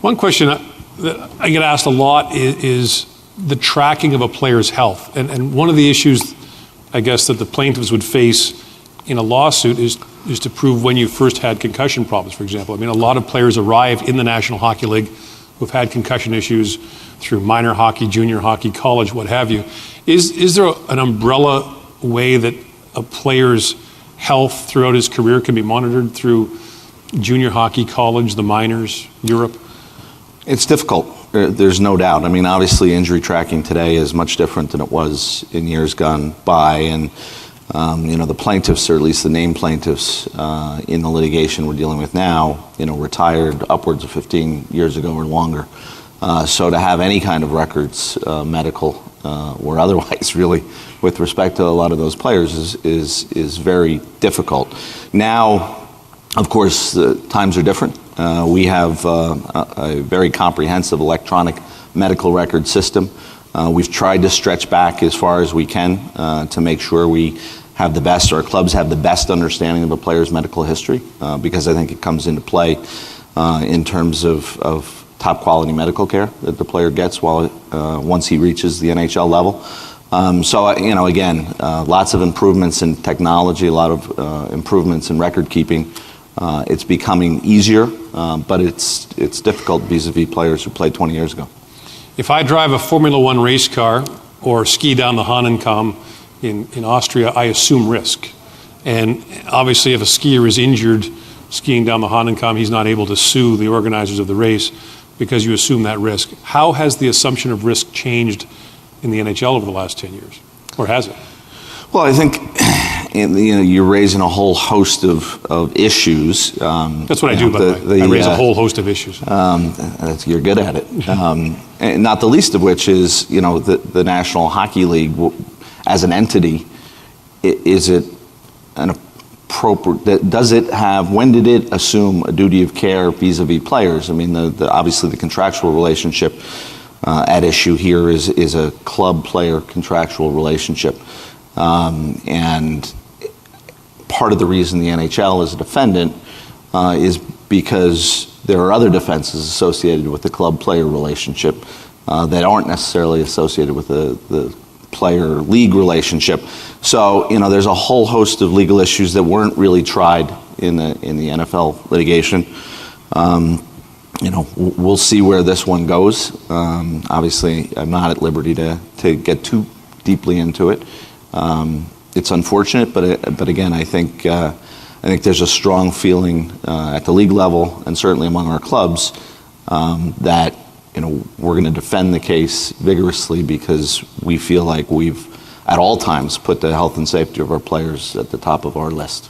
One question that I get asked a lot is the tracking of a player's health. And one of the issues, I guess, that the plaintiffs would face in a lawsuit is to prove when you first had concussion problems, for example. I mean, a lot of players arrive in the National Hockey League who've had concussion issues through minor hockey, junior hockey, college, what have you. Is there an umbrella way that a player's health throughout his career can be monitored through junior hockey, college, the minors, Europe? It's difficult. There's no doubt. I mean, obviously, injury tracking today is much different than it was in years gone by. And, the plaintiffs, or at least the named plaintiffs in the litigation we're dealing with now, retired upwards of 15 years ago or longer. So to have any kind of records, medical or otherwise, really, with respect to a lot of those players is very difficult. Now, of course, the times are different. We have a very comprehensive electronic medical record system. We've tried to stretch back as far as we can to make sure we have the best, our clubs have the best understanding of a player's medical history, because I think it comes into play in terms of top quality medical care that the player gets once he reaches the NHL level. Again, lots of improvements in technology, a lot of improvements in record keeping. It's becoming easier, but it's difficult vis-a-vis players who played 20 years ago. If I drive a Formula One race car or ski down the Hahnenkamm in Austria, I assume risk. And obviously, if a skier is injured skiing down the Hahnenkamm, he's not able to sue the organizers of the race because you assume that risk. How has the assumption of risk changed in the NHL over the last 10 years? Or has it? Well, I think you're raising a whole host of issues. That's what I do, by the way. I raise a whole host of issues. You're good at it. And not the least of which is, the National Hockey League as an entity. Is it an appropriate? When did it assume a duty of care vis-a-vis players? I mean, obviously the contractual relationship at issue here is a club-player contractual relationship. And part of the reason the NHL is a defendant is because there are other defenses associated with the club-player relationship that aren't necessarily associated with the player-league relationship. So, there's a whole host of legal issues that weren't really tried in the NFL litigation. We'll see where this one goes. Obviously, I'm not at liberty to get too deeply into it. It's unfortunate, but again, I think there's a strong feeling at the league level and certainly among our clubs that we're going to defend the case vigorously because we feel like we've at all times put the health and safety of our players at the top of our list.